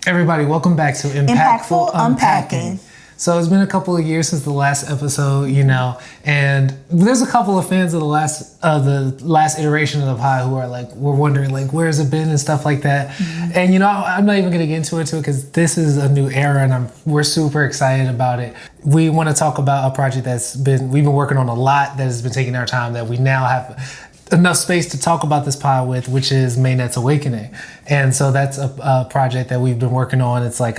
Everybody, welcome back to Impactful Unpacking. So it's been a couple of years since the last episode, and there's a couple of fans of the last iteration of the pod who are like, we're wondering like, where has it been and stuff like that. Mm-hmm. And I'm not even gonna get into it because this is a new era and we're super excited about it. We want to talk about a project we've been working on a lot, that has been taking our time, that we now have enough space to talk about this pod with, which is Maynette's Awakening. And so that's a project that we've been working on. It's like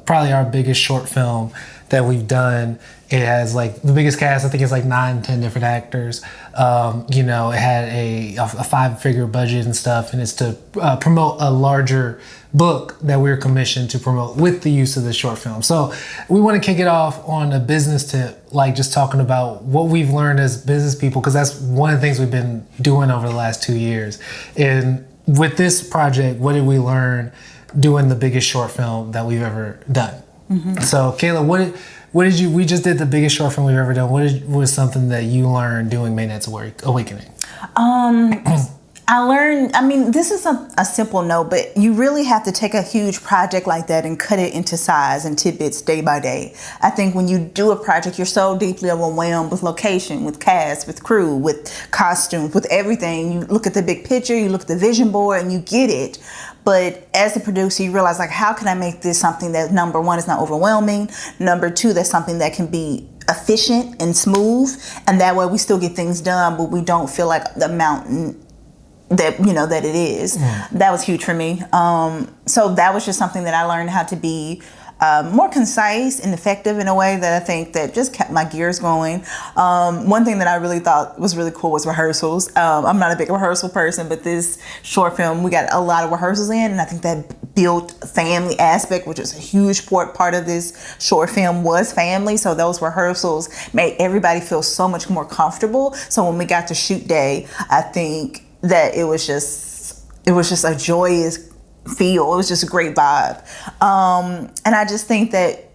probably our biggest short film that we've done. It has like the biggest cast. I think it's like 9-10 different actors. It had a 5-figure budget and stuff, and it's to promote a larger book that we're commissioned to promote with the use of this short film. So we want to kick it off on a business tip, like just talking about what we've learned as business people, because that's one of the things we've been doing over the last 2 years. And with this project, what did we learn doing the biggest short film that we've ever done? Mm-hmm. So Kayla, we just did the biggest short film we've ever done. What was something that you learned doing Maynette's Awakening? I learned, this is a simple note, but you really have to take a huge project like that and cut it into size and tidbits day by day. I think when you do a project, you're so deeply overwhelmed with location, with cast, with crew, with costumes, with everything. You look at the big picture, you look at the vision board, and you get it. But as a producer, you realize, like, how can I make this something that, number one, is not overwhelming, number two, that's something that can be efficient and smooth, and that way we still get things done, but we don't feel like the mountain that it is. That was huge for me. So that was just something that I learned how to be more concise and effective in a way that I think that just kept my gears going. One thing that I really thought was really cool was rehearsals. I'm not a big rehearsal person, but this short film, we got a lot of rehearsals in, and I think that built family aspect, which is a huge part of this short film, was family. So those rehearsals made everybody feel so much more comfortable. So when we got to shoot day, I think that it was just a joyous feel. It was just a great vibe. And I just think that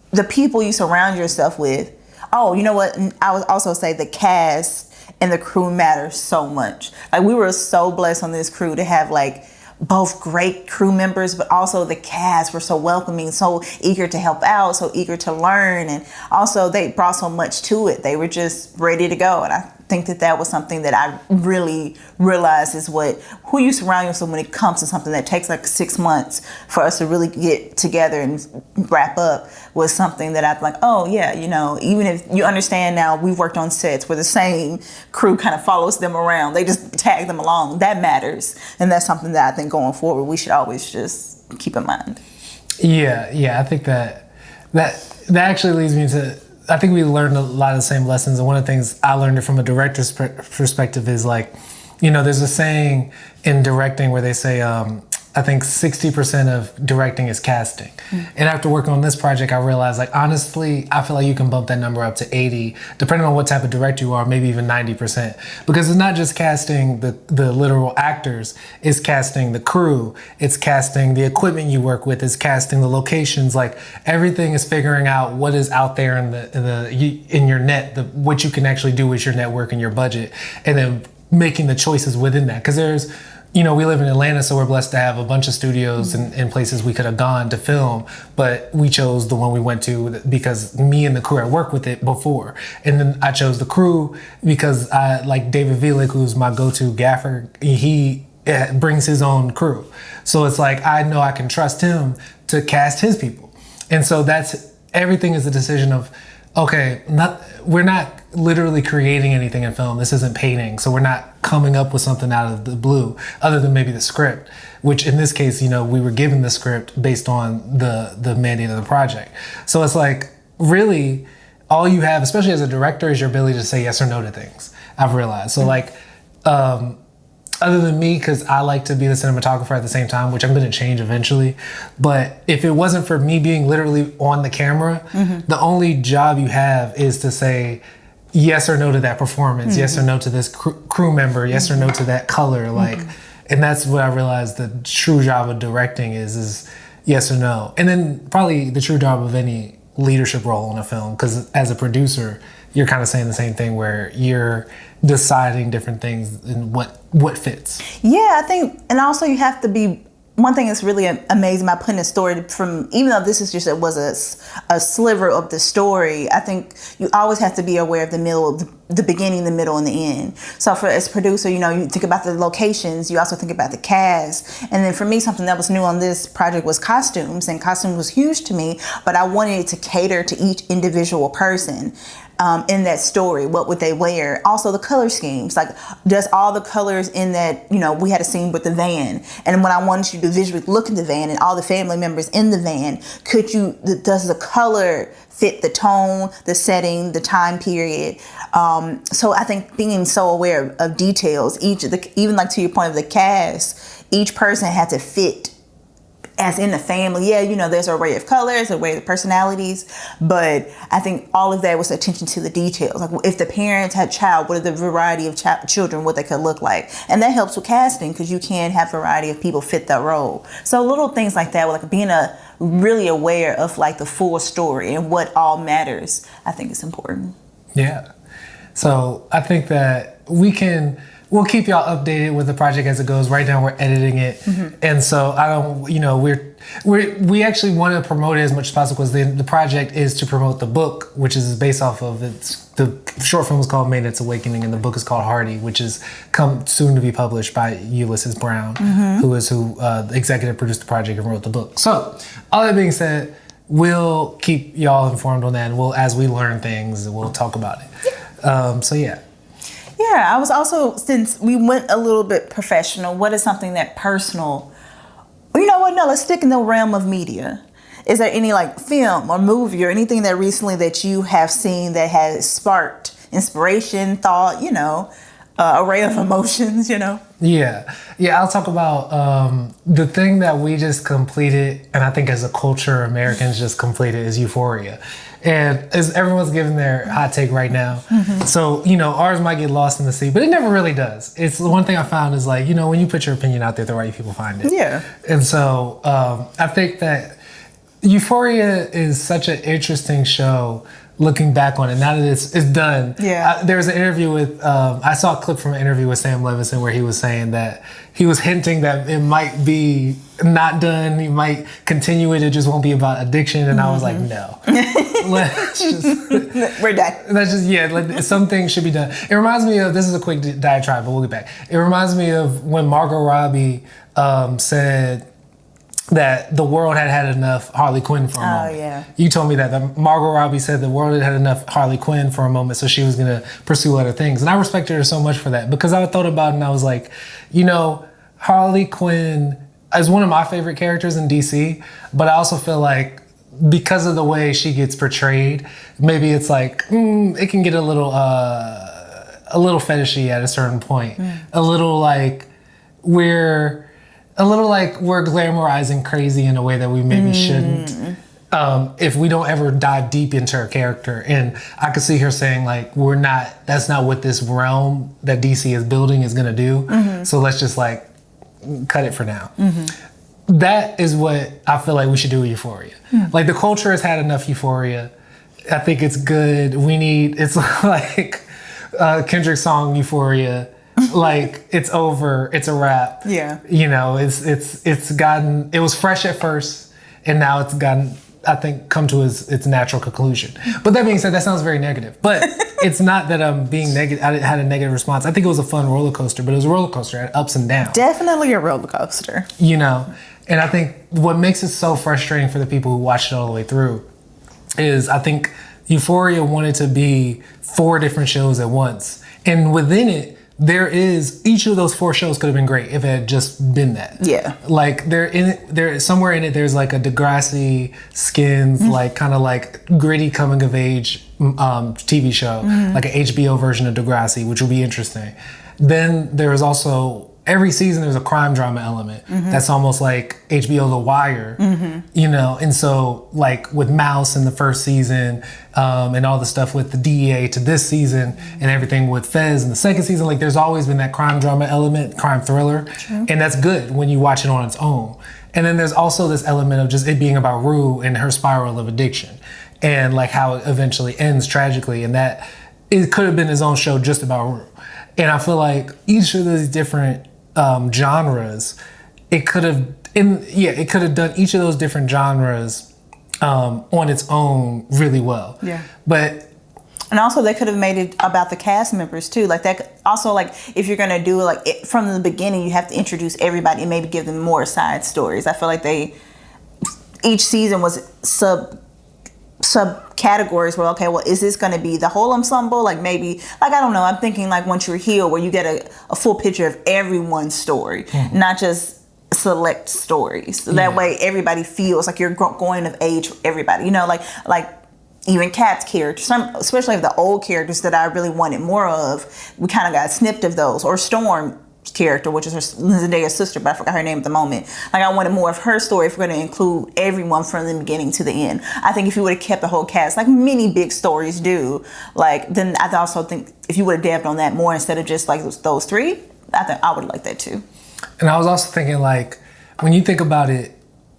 the people you surround yourself with, you know what? I would also say the cast and the crew matters so much. Like, we were so blessed on this crew to have like both great crew members, but also the cast were so welcoming, so eager to help out, so eager to learn. And also they brought so much to it. They were just ready to go. And I think that was something that I really realized is who you surround yourself when it comes to something that takes like 6 months for us to really get together and wrap up, was something that I'm like, even if you understand now, we've worked on sets where the same crew kind of follows them around. They just tag them along. That matters. And that's something that I think going forward, we should always just keep in mind. Yeah. I think that actually leads me to, I think we learned a lot of the same lessons. And one of the things I learned it from a director's perspective is like, there's a saying in directing where they say, I think 60% of directing is casting. And after working on this project, I realized, like, honestly, I feel like you can bump that number up to 80, depending on what type of director you are, maybe even 90%. Because it's not just casting the literal actors, it's casting the crew, it's casting the equipment you work with, it's casting the locations. Like, everything is figuring out what is out there in your net, what you can actually do with your network and your budget, and then making the choices within that. Because there's, we live in Atlanta, so we're blessed to have a bunch of studios and places we could have gone to film, but we chose the one we went to because me and the crew had worked with it before. And then I chose the crew because I like David Vilick, who's my go-to gaffer. He brings his own crew. So it's like, I know I can trust him to cast his people. And so everything is a decision of, okay, we're not literally creating anything in film. This isn't painting. So we're not coming up with something out of the blue other than maybe the script, which in this case, we were given the script based on the mandate of the project. So it's like, really, all you have, especially as a director, is your ability to say yes or no to things, I've realized. So like, other than me, because I like to be the cinematographer at the same time, which I'm going to change eventually. But if it wasn't for me being literally on the camera, the only job you have is to say yes or no to that performance, yes or no to this crew member, yes or no to that color. Like, and that's what I realized the true job of directing is yes or no. And then probably the true job of any leadership role in a film, because as a producer, you're kind of saying the same thing where you're deciding different things and what fits. Yeah, I think, and also you have to be one thing that's really amazing about putting a story from, even though this is just a sliver of the story, I think you always have to be aware of the middle, the beginning, the middle, and the end. So as a producer, you think about the locations, you also think about the cast. And then for me, something that was new on this project was costumes, and costumes was huge to me, but I wanted it to cater to each individual person. In that story, what would they wear? Also the color schemes, like does all the colors in that, we had a scene with the van, and when I wanted you to visually look at the van and all the family members in the van, does the color fit the tone, the setting, the time period? So I think being so aware of details, even like to your point of the cast, each person had to fit as in the family. Yeah, there's an array of colors, an array of personalities, but I think all of that was attention to the details. Like if the parents had a child, what are the variety of children, what they could look like? And that helps with casting because you can have variety of people fit that role. So little things like that, like being really aware of like the full story and what all matters, I think is important. Yeah. So I think that we'll keep y'all updated with the project as it goes. Right now we're editing it. Mm-hmm. And so we actually want to promote it as much as possible because the project is to promote the book, which is based off of the short film is called Maintenance Awakening and the book is called Hardy, which is come soon to be published by Ulysses Brown, mm-hmm. who executive produced the project and wrote the book. So all that being said, we'll keep y'all informed on that, and as we learn things, we'll talk about it. So yeah. Yeah, I was also, since we went a little bit professional, what is something that personal? You know what? No, let's stick in the realm of media. Is there any like film or movie or anything that recently that you have seen that has sparked inspiration, thought, array of emotions, Yeah, I'll talk about the thing that we just completed, and I think as a culture, Americans just completed, is Euphoria. And as everyone's giving their hot take right now, mm-hmm. so, ours might get lost in the sea, but it never really does. It's the one thing I found is like, when you put your opinion out there, the right people find it. Yeah. And so I think that Euphoria is such an interesting show looking back on it, now that it's done. Yeah. There was an interview with, I saw a clip from an interview with Sam Levinson where he was saying that he was hinting that it might be not done, he might continue it just won't be about addiction, and mm-hmm. I was like, no. Let's just... We're done. Let's just, some things should be done. It reminds me of, this is a quick diatribe, but we'll get back. It reminds me of when Margot Robbie said that the world had enough Harley Quinn for a moment. Oh, yeah. You told me that Margot Robbie said the world had enough Harley Quinn for a moment, so she was going to pursue other things. And I respected her so much for that, because I thought about it and I was like, Harley Quinn is one of my favorite characters in DC, but I also feel like because of the way she gets portrayed, maybe it's like, it can get a little fetishy at a certain point. A little like we're glamorizing crazy in a way that we maybe shouldn't. If we don't ever dive deep into her character. And I could see her saying like, that's not what this realm that DC is building is gonna do. Mm-hmm. So let's just like cut it for now. Mm-hmm. That is what I feel like we should do with Euphoria. Mm. Like the culture has had enough Euphoria. I think it's good. It's like Kendrick's song Euphoria. Like it's over, it's a wrap. Yeah. It was fresh at first, and now it's gotten, I think, come to its natural conclusion. But that being said, that sounds very negative. But it's not that I'm being negative. I had a negative response. I think it was a fun roller coaster, but it was a roller coaster. It had ups and downs. Definitely a roller coaster. And I think what makes it so frustrating for the people who watched it all the way through is I think Euphoria wanted to be 4 different shows at once. And within it, each of those 4 shows could have been great if it had just been that. Yeah. Like somewhere in it, there's like a Degrassi Skins, like kind of like gritty coming of age TV show, like an HBO version of Degrassi, which will be interesting. Then there is also, every season there's a crime drama element that's almost like HBO The Wire, and so like with Mouse in the first season and all the stuff with the DEA to this season and everything with Fez in the second season, like there's always been that crime drama element, crime thriller. True. And that's good when you watch it on its own. And then there's also this element of just it being about Rue and her spiral of addiction and like how it eventually ends tragically, and that it could have been his own show just about Rue. And I feel like each of these different genres, it could have it could have done each of those different genres on its own really well. Yeah. But and also they could have made it about the cast members too. Like that. Also, like if you're gonna do like it, from the beginning, you have to introduce everybody and maybe give them more side stories. I feel like each season was subcategories where, okay, well, is this going to be the whole ensemble? Like maybe, like, I don't know. I'm thinking like Once You're Healed, where you get a full picture of everyone's story, not just select stories. So that way everybody feels like you're going of age for everybody. You know, like even Kat's character, especially the old characters that I really wanted more of, we kind of got snipped of those. Or Storm character, which is Zendaya's sister, but I forgot her name at the moment. Like, I wanted more of her story if we're going to include everyone from the beginning to the end. I think if you would have kept the whole cast, like many big stories do, like, then I also think if you would have dabbed on that more instead of just like those three, I think I would like that too. And I was also thinking, like, when you think about it,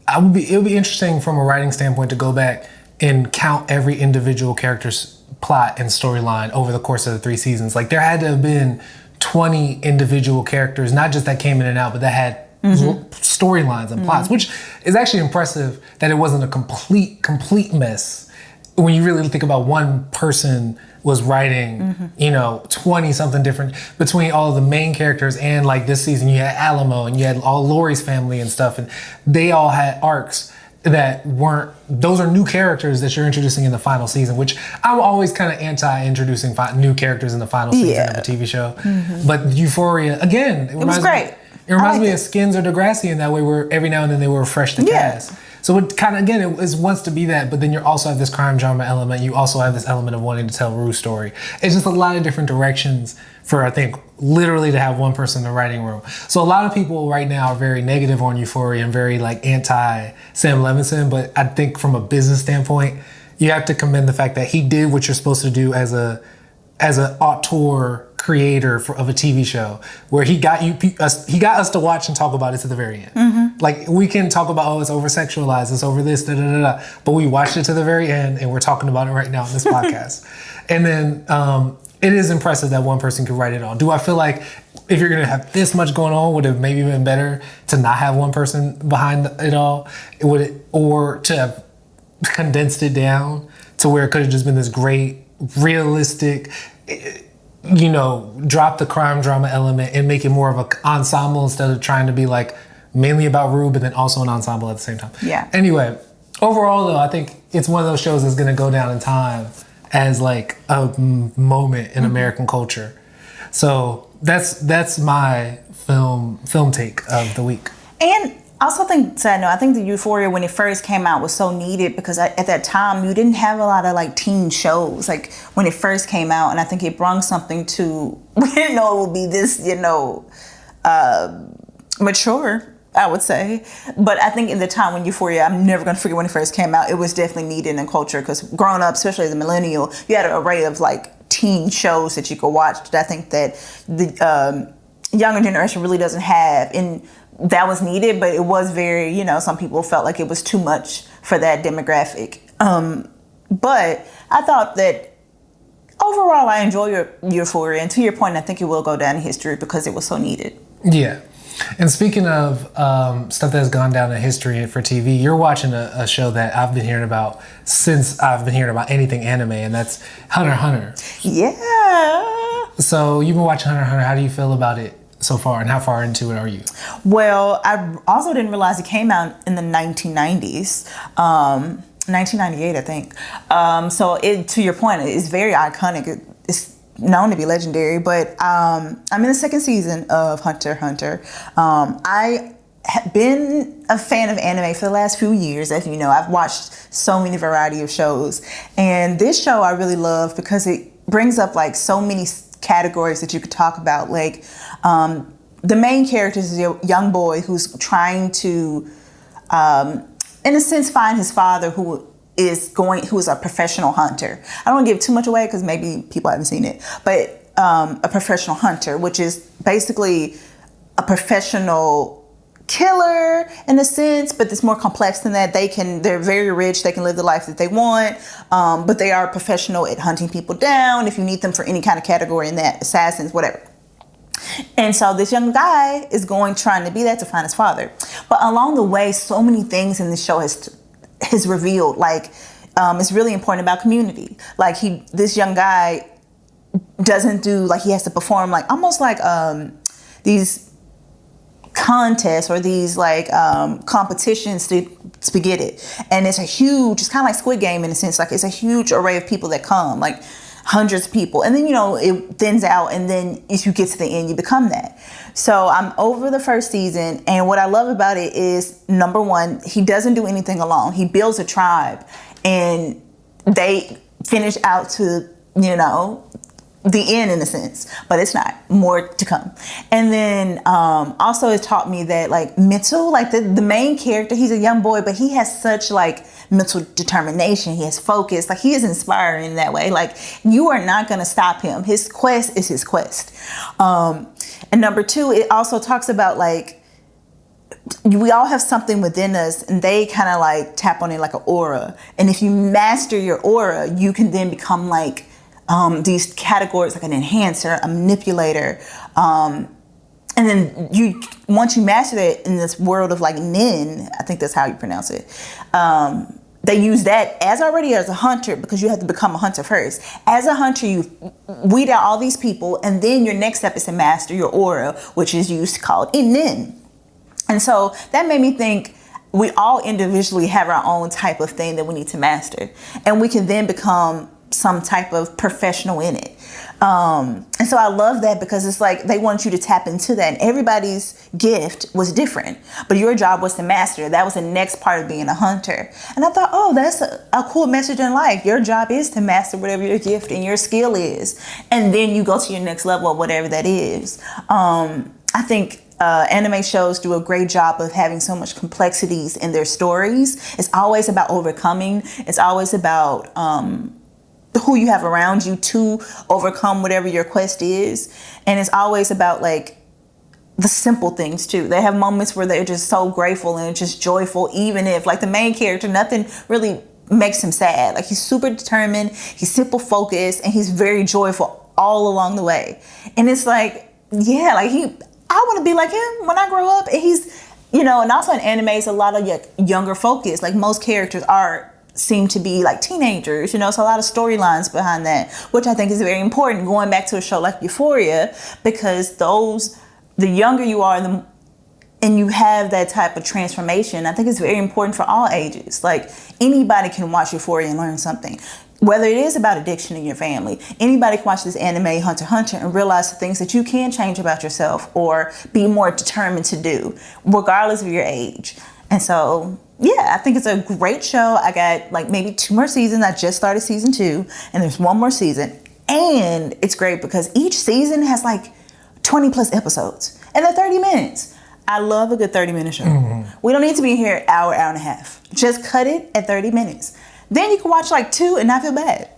it would be interesting from a writing standpoint to go back and count every individual character's plot and storyline over the course of the 3 seasons. Like, there had to have been 20 individual characters, not just that came in and out, but that had storylines and plots, which is actually impressive that it wasn't a complete mess. When you really think about one person was writing, 20 something different between all of the main characters, and like this season you had Alamo and you had all Lori's family and stuff, and they all had arcs that those are new characters that you're introducing in the final season, which I'm always kind of anti-introducing new characters in the final season of a TV show. But Euphoria, again, it was great. It reminds me of Skins or Degrassi in that way, where every now and then they were refreshed the cast. So it kind of, again, it wants to be that, but then you also have this crime drama element. You also have this element of wanting to tell Rue's story. It's just a lot of different directions for, I think, literally to have one person in the writing room. So a lot of people right now are very negative on Euphoria and very like anti-Sam Levinson, but I think from a business standpoint, you have to commend the fact that he did what you're supposed to do as an auteur creator of a TV show, where he got us to watch and talk about it to the very end. Like, we can talk about, it's over sexualized, it's over this, but we watched it to the very end and we're talking about it right now in this podcast. And then it is impressive that one person could write it all. Do I feel like if you're gonna have this much going on, would it have maybe been better to not have one person behind it all? Or to have condensed it down to where it could have just been this great, realistic, drop the crime drama element and make it more of an ensemble instead of trying to be like mainly about Rue, but then also an ensemble at the same time. Yeah. Anyway, overall though, I think it's one of those shows that's gonna go down in time as like a moment in American culture. So that's my film take of the week. And I also think, I think the Euphoria, when it first came out, was so needed because at that time you didn't have a lot of like teen shows like when it first came out, and I think it brought something to, we didn't know it would be this, mature, I would say. But I think in the time when Euphoria, I'm never going to forget when it first came out, it was definitely needed in culture because growing up, especially as a millennial, you had an array of like teen shows that you could watch that I think that the younger generation really doesn't have. And that was needed, but it was very, some people felt like it was too much for that demographic. But I thought that overall I enjoy your Euphoria, and to your point, I think it will go down in history because it was so needed. Yeah. And speaking of stuff that's gone down in history for TV, you're watching a show that I've been hearing about since I've been hearing about anything anime, and that's HunterxHunter. Yeah. So you've been watching HunterxHunter. How do you feel about it so far, and how far into it are you? Well, I also didn't realize it came out in the 1990s. 1998, I think. So to your point, it's very iconic. It's known to be legendary, but I'm in the second season of HunterxHunter. I have been a fan of anime for the last few years. As you know, I've watched so many variety of shows, and this show I really love because it brings up like so many categories that you could talk about. Like the main character is a young boy who's trying to, in a sense, find his father, who is a professional hunter. I don't want to give too much away because maybe people haven't seen it, but a professional hunter, which is basically a professional killer in a sense, but it's more complex than that. They're very rich, they can live the life that they want, but they are professional at hunting people down if you need them for any kind of category in that, assassins, whatever. And so this young guy is trying to be that to find his father. But along the way, so many things in this show has revealed. Like, it's really important about community. Like, this young guy doesn't do, like, he has to perform like almost like these contests or these like competitions to get it. And it's kind of like Squid Game in a sense. Like, it's a huge array of people that come, like hundreds of people, and then it thins out, and then if you get to the end, you become that. So I'm over the first season, and what I love about it is, number one, he doesn't do anything alone. He builds a tribe, and they finish out to the end in a sense, but it's not. More to come. And then also it taught me that like mental, like the main character, he's a young boy, but he has such like mental determination. He has focus. Like, he is inspiring in that way. Like, you are not going to stop him. His quest is his quest. And number two, it also talks about like, we all have something within us, and they kind of like tap on it like an aura. And if you master your aura, you can then become like these categories, like an enhancer, a manipulator, and then once you master it in this world of like Nin, I think that's how you pronounce it. They use that as a hunter, because you have to become a hunter first. As a hunter, you weed out all these people, and then your next step is to master your aura, which is called Nin. And so that made me think, we all individually have our own type of thing that we need to master, and we can then become some type of professional in it. And so I love that, because it's like they want you to tap into that, and everybody's gift was different, but your job was to master. That was the next part of being a hunter. And I thought, oh, that's a cool message in life. Your job is to master whatever your gift and your skill is, and then you go to your next level of whatever that is. I think anime shows do a great job of having so much complexities in their stories. It's always about overcoming. It's always about who you have around you to overcome whatever your quest is. And it's always about like the simple things too. They have moments where they're just so grateful and just joyful, even if like the main character, nothing really makes him sad. Like, he's super determined, he's simple focused, and he's very joyful all along the way. And it's like, yeah, like I want to be like him when I grow up. And he's, and also in anime, it's a lot of younger focus. Like, most characters seem to be like teenagers, so a lot of storylines behind that, which I think is very important, going back to a show like Euphoria, because the younger you are, and you have that type of transformation, I think it's very important for all ages. Like, anybody can watch Euphoria and learn something. Whether it is about addiction in your family, anybody can watch this anime, HunterxHunter, and realize the things that you can change about yourself or be more determined to do, regardless of your age. And so, yeah, I think it's a great show. I got like maybe 2 more seasons. I just started season 2, and there's 1 more season. And it's great because each season has like 20 plus episodes, and they're 30 minutes. I love a good 30-minute show. Mm-hmm. We don't need to be here an hour and a half. Just cut it at 30 minutes. Then you can watch like 2 and not feel bad.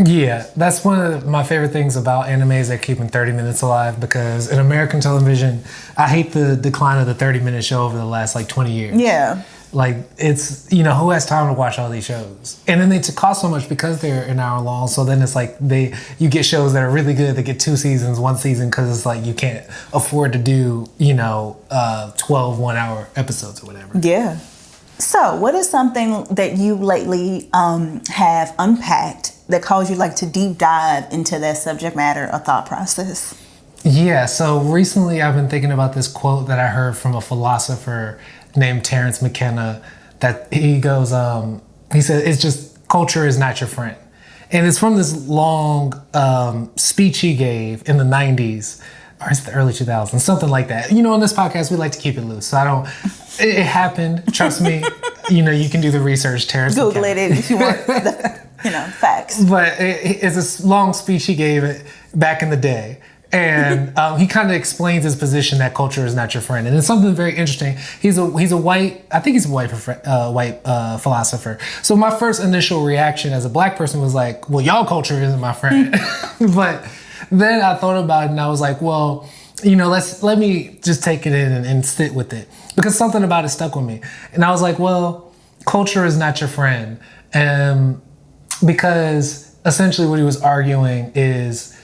Yeah, that's one of my favorite things about anime, is that keeping 30 minutes alive, because in American television, I hate the decline of the 30-minute show over the last like 20 years. Yeah. Like, it's, who has time to watch all these shows? And then they cost so much because they're an hour long. So then it's like you get shows that are really good that get 2 seasons, 1 season, because it's like you can't afford to do, 12 one-hour episodes or whatever. Yeah. So what is something that you lately have unpacked that caused you like to deep dive into that subject matter or thought process? Yeah, so recently I've been thinking about this quote that I heard from a philosopher named Terence McKenna, that he goes, he said, it's just, culture is not your friend. And it's from this long speech he gave in the 90s, or it's the early 2000s, something like that. On this podcast, we like to keep it loose. So it happened, trust me. You can do the research, Terence Google McKenna. it if you want facts. But it's a long speech he gave back in the day. And he kind of explains his position that culture is not your friend, and it's something very interesting. He's a white, I think he's a white philosopher. So my first initial reaction as a black person was like, well, y'all culture isn't my friend. But then I thought about it, and I was like, well, let me just take it in and sit with it, because something about it stuck with me. And I was like, well, culture is not your friend, because essentially what he was arguing is,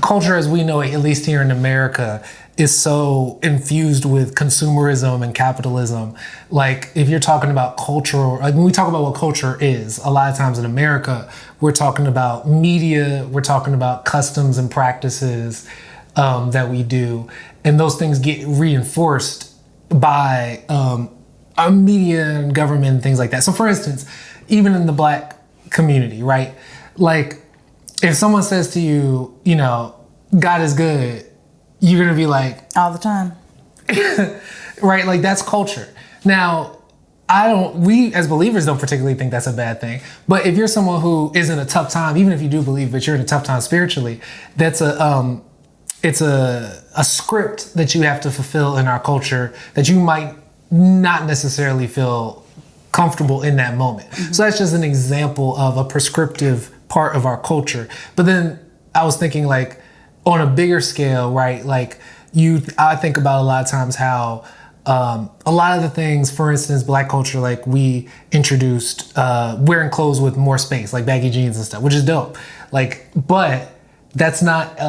culture as we know it, at least here in America, is so infused with consumerism and capitalism. Like if you're talking about cultural, like when we talk about what culture is, a lot of times in America, we're talking about media, we're talking about customs and practices that we do. And those things get reinforced by our media and government and things like that. So for instance, even in the Black community, right? Like if someone says to you, you know, God is good, you're gonna be like, all the time. Right? Like that's culture. Now, we as believers don't particularly think that's a bad thing. But if you're someone who is in a tough time, even if you do believe, but you're in a tough time spiritually, that's it's a script that you have to fulfill in our culture that you might not necessarily feel comfortable in that moment. Mm-hmm. So that's just an example of a prescriptive part of our culture. But then I was thinking like on a bigger scale, right? Like I think about a lot of times how a lot of the things, for instance, Black culture, like we introduced wearing clothes with more space, like baggy jeans and stuff, which is dope. Like, but that's not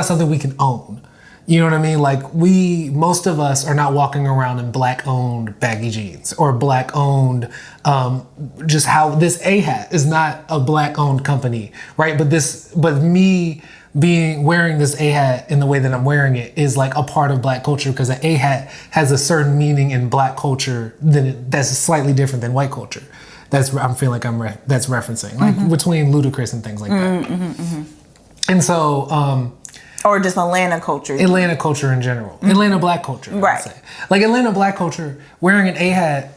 something we can own. You know what I mean? Like most of us are not walking around in Black owned baggy jeans or Black owned, just how this A-hat is not a Black owned company, right? But me wearing this A-hat in the way that I'm wearing it is like a part of Black culture because an A-hat has a certain meaning in Black culture that's slightly different than white culture. I'm feeling like that's referencing, like between Ludacris and things like that. And so, or just Atlanta culture. Atlanta culture in general. Atlanta Black culture, I would say. Like Atlanta Black culture, wearing an A-hat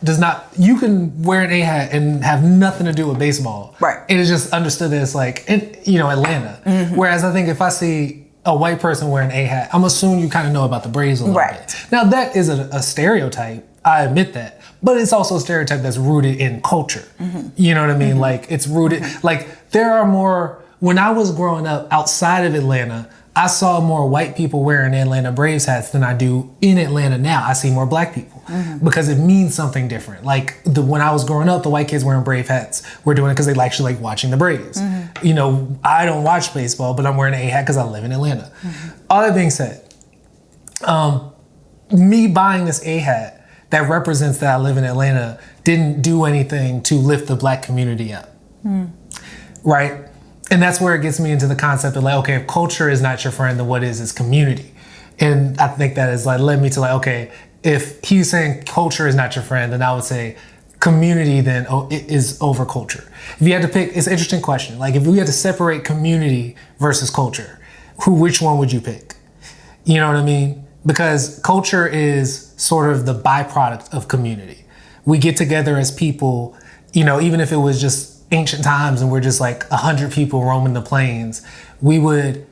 you can wear an A-hat and have nothing to do with baseball. Right. It is just understood as like, Atlanta. Whereas I think if I see a white person wearing an A-hat, I'm assuming you kind of know about the Braves a little bit. Now that is a stereotype, I admit that. But it's also a stereotype that's rooted in culture. You know what I mean? Like it's rooted, like there are more, when I was growing up outside of Atlanta, I saw more white people wearing Atlanta Braves hats than I do in Atlanta now. I see more Black people because it means something different. Like when I was growing up, the white kids wearing Brave hats were doing it because they actually like watching the Braves. You know, I don't watch baseball, but I'm wearing an A-hat because I live in Atlanta. All that being said, me buying this A-hat that represents that I live in Atlanta didn't do anything to lift the Black community up, right? And that's where it gets me into the concept of like, okay, if culture is not your friend, then what is community? And I think that is like led me to like, okay, if he's saying culture is not your friend, then I would say community then is over culture. If you had to pick, it's an interesting question. Like if we had to separate community versus culture, which one would you pick? You know what I mean? Because culture is sort of the byproduct of community. We get together as people, you know, even if it was just ancient times and we're just like 100 people roaming the plains, we would,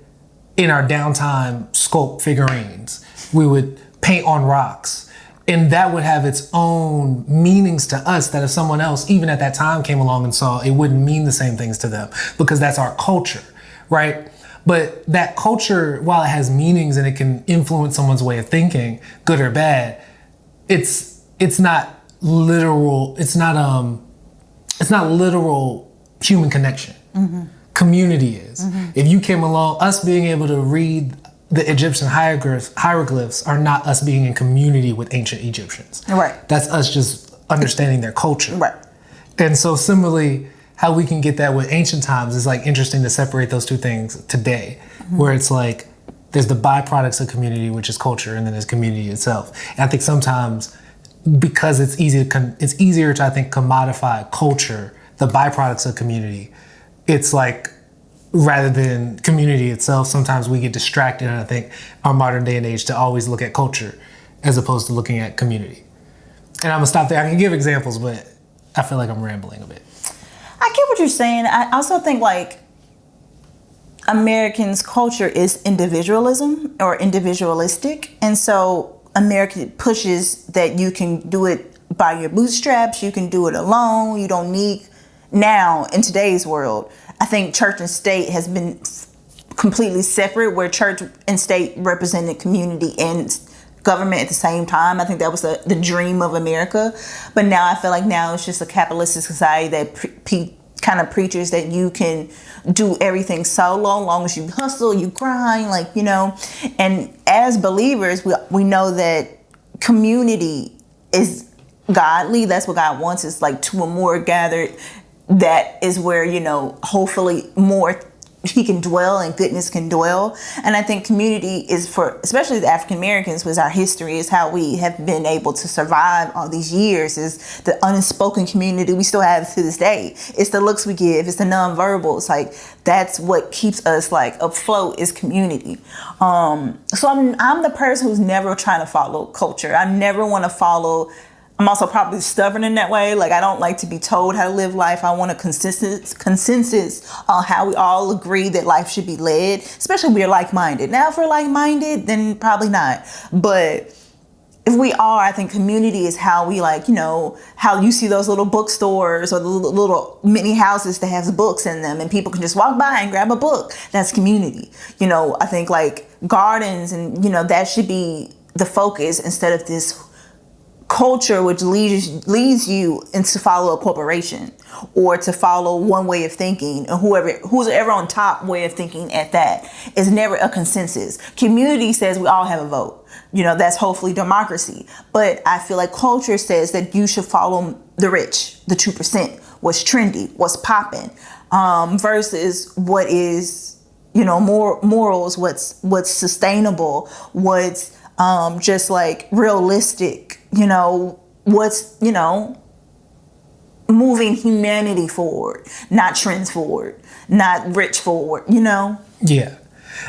in our downtime, sculpt figurines. We would paint on rocks. And that would have its own meanings to us that if someone else, even at that time, came along and saw, it wouldn't mean the same things to them because that's our culture, right? But that culture, while it has meanings and it can influence someone's way of thinking, good or bad, it's not literal. It's not literal human connection. Community is. If you came along, us being able to read the Egyptian hieroglyphs are not us being in community with ancient Egyptians. Right. That's us just understanding their culture. Right. And so similarly, how we can get that with ancient times is like interesting to separate those two things today, where it's like there's the byproducts of community, which is culture, and then there's community itself. And I think sometimes because it's easier to, I think, commodify culture, the byproducts of community, it's like, rather than community itself, sometimes we get distracted, and I think our modern day and age to always look at culture as opposed to looking at community. And I'm gonna stop there. I can give examples, but I feel like I'm rambling a bit. I get what you're saying. I also think like Americans' culture is individualism or individualistic. And so America pushes that you can do it by your bootstraps, you can do it alone, you don't need, now in today's world, I think church and state has been completely separate, where church and state represented community and government at the same time. I think that was the dream of America. But now I feel like now it's just a capitalistic society that kind of preaches that you can do everything solo, long as you hustle, you grind, like, you know. And as believers, we know that community is godly. That's what God wants. It's like two or more gathered. That is where, you know, hopefully more he can dwell and goodness can dwell. And I think community is for, especially the African Americans, was our history, is how we have been able to survive all these years, is the unspoken community we still have to this day. It's the looks we give, it's the nonverbals. Like, that's what keeps us like afloat, is community. So I'm the person who's never trying to follow culture. I never want to follow. I'm also probably stubborn in that way. Like, I don't like to be told how to live life. I want a consensus on how we all agree that life should be led, especially if we're like-minded. Now, if we're like-minded, then probably not. But if we are, I think community is how we, like, you know, how you see those little bookstores or the little mini houses that have books in them and people can just walk by and grab a book. That's community. You know, I think like gardens and, you know, that should be the focus instead of this culture which leads you into follow a corporation or to follow one way of thinking, and who's ever on top way of thinking at that is never a consensus. Community says we all have a vote. You know, that's hopefully democracy. But I feel like culture says that you should follow the rich, the 2%, what's trendy, what's popping, versus what is, you know, morals, what's sustainable, what's just like realistic, you know, what's, you know, moving humanity forward, not trends forward, not rich forward, you know? Yeah.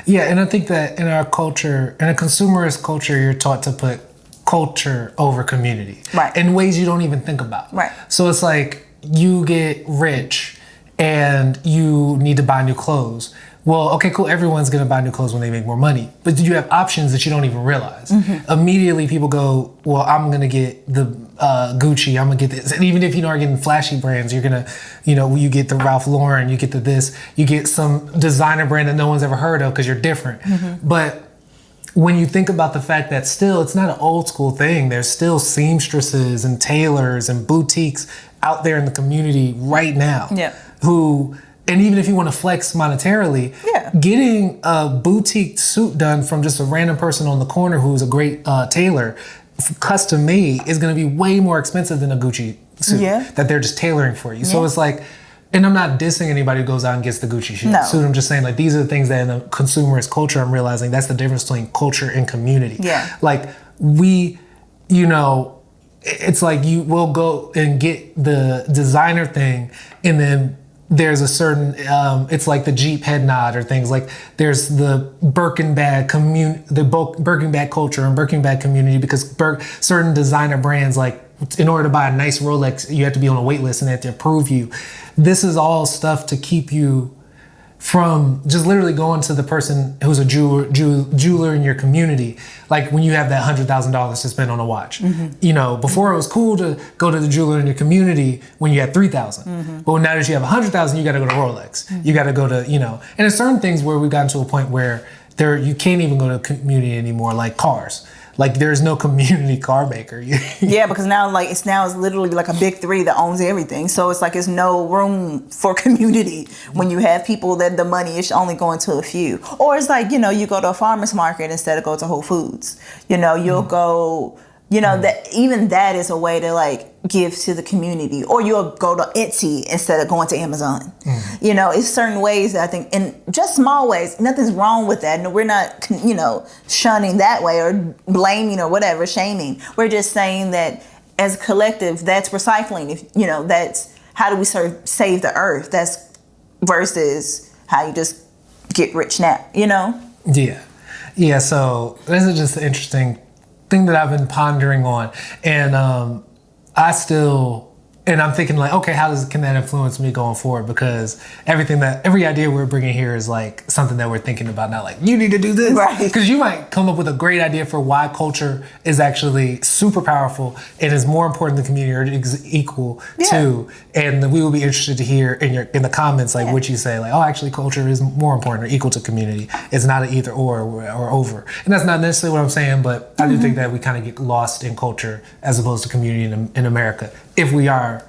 Yeah, and I think that in our culture, in a consumerist culture, you're taught to put culture over community. Right. In ways you don't even think about. Right. So it's like you get rich and you need to buy new clothes. Well, okay, cool. Everyone's going to buy new clothes when they make more money. But you have options that you don't even realize. Mm-hmm. Immediately people go, well, I'm going to get the Gucci. I'm going to get this. And even if you aren't getting flashy brands, you're going to, you know, you get the Ralph Lauren, you get the this, you get some designer brand that no one's ever heard of because you're different. Mm-hmm. But when you think about the fact that still, it's not an old school thing. There's still seamstresses and tailors and boutiques out there in the community right now. Yeah. And even if you want to flex monetarily, getting a boutique suit done from just a random person on the corner who's a great tailor, custom made, is going to be way more expensive than a Gucci suit that they're just tailoring for you. Yeah. So it's like, and I'm not dissing anybody who goes out and gets the Gucci suit. I'm just saying, like, these are the things that in the consumerist culture, I'm realizing that's the difference between culture and community. Yeah. Like, we, you know, it's like you will go and get the designer thing, and then there's a certain, it's like the Jeep head nod or things like, there's the Birkin bag Birkin bag culture and Birkin bag community, because certain designer brands, like, in order to buy a nice Rolex, you have to be on a wait list and they have to approve you. This is all stuff to keep you from just literally going to the person who's a jeweler in your community. Like when you have that $100,000 to spend on a watch. Mm-hmm. You know, before it was cool to go to the jeweler in your community when you had $3,000. Mm-hmm. But now that you have $100,000, you got to go to Rolex. Mm-hmm. You got to go to, you know, and there's certain things where we've gotten to a point where you can't even go to community anymore, like cars. Like, there's no community car maker. Yeah, because now it's literally like a big three that owns everything. So it's like there's no room for community when you have people that the money is only going to a few. Or it's like, you know, you go to a farmer's market instead of go to Whole Foods. You know, you'll go, you know, that even that is a way to like give to the community. Or you'll go to Etsy instead of going to Amazon. You know, it's certain ways that I think, and just small ways, nothing's wrong with that. No, we're not, you know, shunning that way or blaming or whatever, shaming. We're just saying that as a collective, that's recycling. If, you know, that's how do we save the earth? That's versus how you just get rich now, you know? Yeah. Yeah, so this is just an interesting thing that I've been pondering on. And I'm thinking like, okay, can that influence me going forward? Because every idea we're bringing here is like something that we're thinking about, not like, you need to do this. Right. Because you might come up with a great idea for why culture is actually super powerful and is more important than community, or is equal to. And we will be interested to hear in the comments, like what you say, like, oh, actually culture is more important or equal to community. It's not an either or over. And that's not necessarily what I'm saying, but I do think that we kind of get lost in culture as opposed to community in America, if we are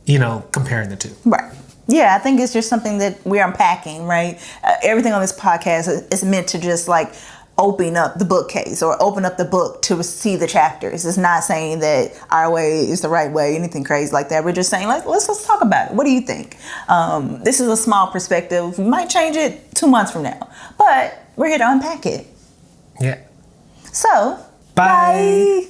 comparing the two. Right. Yeah, I think it's just something that we're unpacking, right? Everything on this podcast is meant to just like open up the bookcase or open up the book to see the chapters. It's not saying that our way is the right way, anything crazy like that. We're just saying, like, let's talk about it. What do you think? This is a small perspective. We might change it 2 months from now, but we're here to unpack it. Yeah. So, bye.